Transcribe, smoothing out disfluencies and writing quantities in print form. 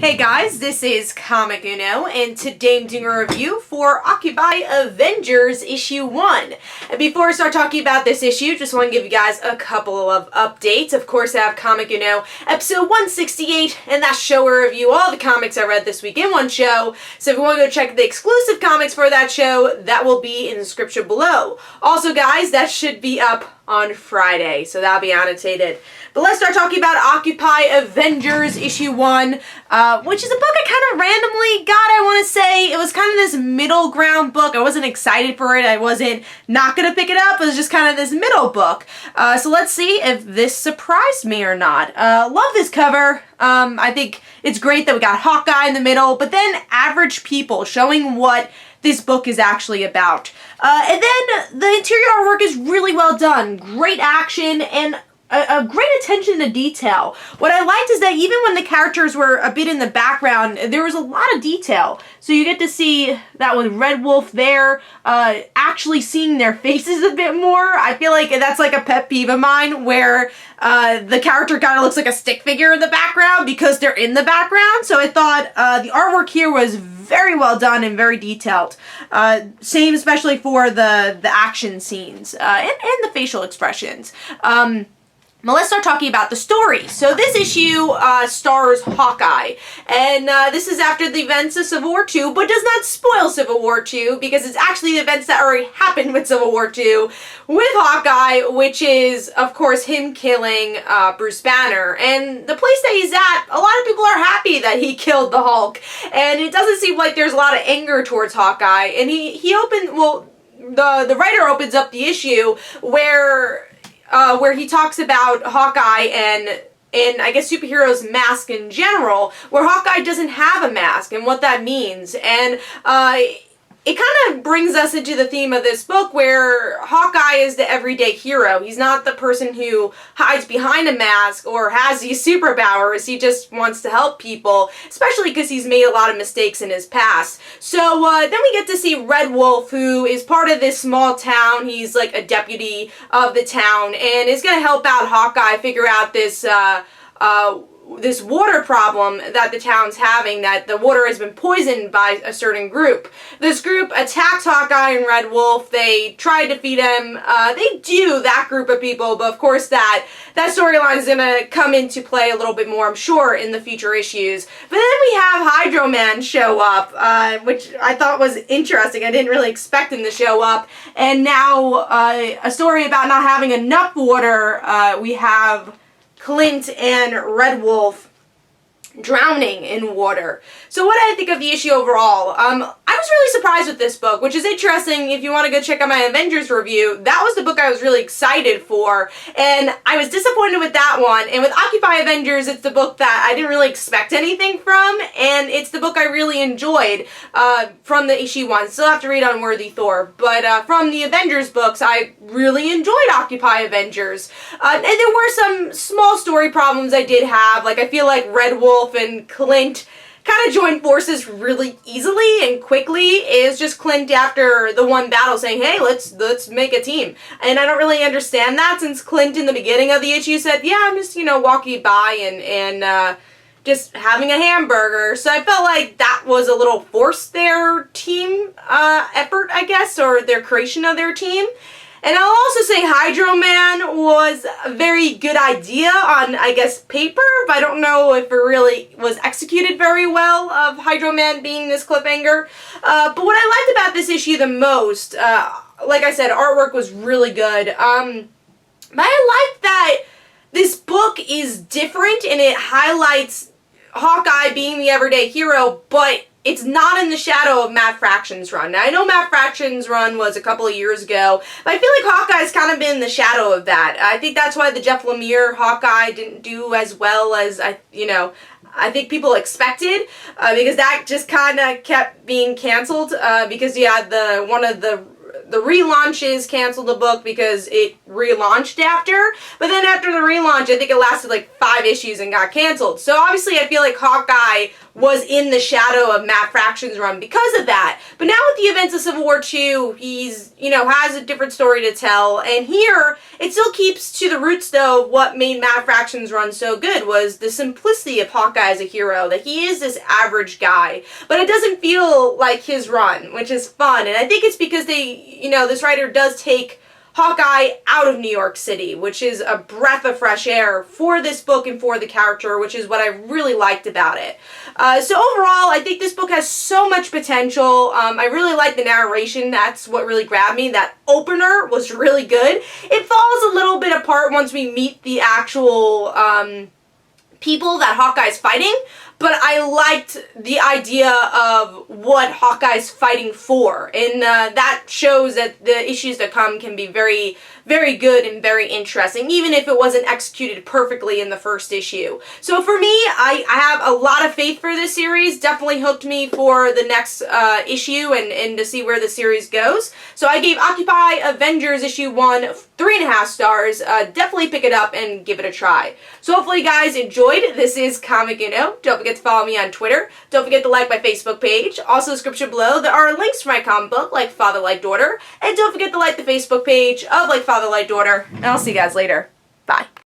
Hey guys, this is Comic Uno, and today I'm doing a review for Occupy Avengers issue 1. And before I start talking about this issue, just want to give you guys a couple of updates. Of course, I have Comic Uno episode 168, and that show where I review all the comics I read this week in one show. So if you want to go check the exclusive comics for that show, that will be in the description below. Also guys, that should be up on Friday, so that'll be annotated. But let's start talking about Occupy Avengers issue 1, which is a book I kind of randomly got, I want to say. It was kind of this middle ground book. I wasn't excited for it. I wasn't not going to pick it up. It was just kind of this middle book. So let's see if this surprised me or not. Love this cover. I think it's great that we got Hawkeye in the middle, but then average people, showing what this book is actually about. And then the interior artwork is really well done. Great action and a great attention to detail. What I liked is that even when the characters were a bit in the background, there was a lot of detail. So you get to see that with Red Wolf there, actually seeing their faces a bit more. I feel like that's like a pet peeve of mine, where the character kind of looks like a stick figure in the background because they're in the background. So I thought the artwork here was very well done and very detailed. Same especially for the action scenes and the facial expressions. Now let's start talking about the story. So this issue stars Hawkeye, and this is after the events of Civil War II, but does not spoil Civil War II because it's actually the events that already happened with Civil War II with Hawkeye, which is, of course, him killing Bruce Banner. And the place that he's at, a lot of people are happy that he killed the Hulk, and it doesn't seem like there's a lot of anger towards Hawkeye. And the writer opens up the issue where he talks about Hawkeye and I guess superheroes' mask in general, where Hawkeye doesn't have a mask and what that means. And it kind of brings us into the theme of this book, where Hawkeye is the everyday hero. He's not the person who hides behind a mask or has these superpowers. He just wants to help people, especially because he's made a lot of mistakes in his past. So then we get to see Red Wolf, who is part of this small town. He's like a deputy of the town and is going to help out Hawkeye figure out this water problem that the town's having, that the water has been poisoned by a certain group. This group attacks Hawkeye and Red Wolf. They try to defeat him. They do, that group of people, but of course that storyline is going to come into play a little bit more, I'm sure, in the future issues. But then we have Hydro Man show up, which I thought was interesting. I didn't really expect him to show up. And now a story about not having enough water. We have Clint and Red Wolf drowning in water. So what did I think of the issue overall? I was really surprised with this book, which is interesting. If you want to go check out my Avengers review, that was the book I was really excited for, and I was disappointed with that one. And with Occupy Avengers, it's the book that I didn't really expect anything from, and it's the book I really enjoyed from the issue 1. Still have to read Unworthy Thor, but from the Avengers books, I really enjoyed Occupy Avengers. And there were some small story problems I did have. Like, I feel like Red Wolf and Clint kind of joined forces really easily and quickly. Is just Clint after the one battle saying, hey, let's make a team. And I don't really understand that, since Clint in the beginning of the issue said, yeah, I'm just, walking by and just having a hamburger. So I felt like that was a little forced, their team effort, I guess, or their creation of their team. And I'll also say Hydro Man was a very good idea on, I guess, paper, but I don't know if it really was executed very well, of Hydro Man being this cliffhanger. But what I liked about this issue the most, like I said, artwork was really good. But I like that this book is different and it highlights Hawkeye being the everyday hero, but it's not in the shadow of Matt Fraction's run. Now, I know Matt Fraction's run was a couple of years ago, but I feel like Hawkeye's kind of been in the shadow of that. I think that's why the Jeff Lemire Hawkeye didn't do as well as I think people expected, because that just kind of kept being canceled, because you had the the relaunches canceled the book because it relaunched after. But then after the relaunch, I think it lasted like 5 issues and got canceled. So obviously I feel like Hawkeye was in the shadow of Matt Fraction's run because of that. But now with the events of Civil War II, he's, has a different story to tell. And here, it still keeps to the roots, though, of what made Matt Fraction's run so good was the simplicity of Hawkeye as a hero, that he is this average guy. But it doesn't feel like his run, which is fun. And I think it's because this writer does take Hawkeye out of New York City, which is a breath of fresh air for this book and for the character, which is what I really liked about it. So overall, I think this book has so much potential. I really like the narration. That's what really grabbed me. That opener was really good. It falls a little bit apart once we meet the actual people that Hawkeye's fighting, but I liked the idea of what Hawkeye's fighting for, and that shows that the issues to come can be very, very good and very interesting, even if it wasn't executed perfectly in the first issue. So for me, I have a lot of faith for this series. Definitely hooked me for the next issue and to see where the series goes. So I gave Occupy Avengers issue 1 3.5 stars. Definitely pick it up and give it a try. So hopefully you guys enjoyed. This is Comic Uno. Don't forget to follow me on Twitter. Don't forget to like my Facebook page. Also, in the description below, there are links for my comic book, Like Father, Like Daughter. And don't forget to like the Facebook page of Like Father, Like Daughter. And I'll see you guys later. Bye.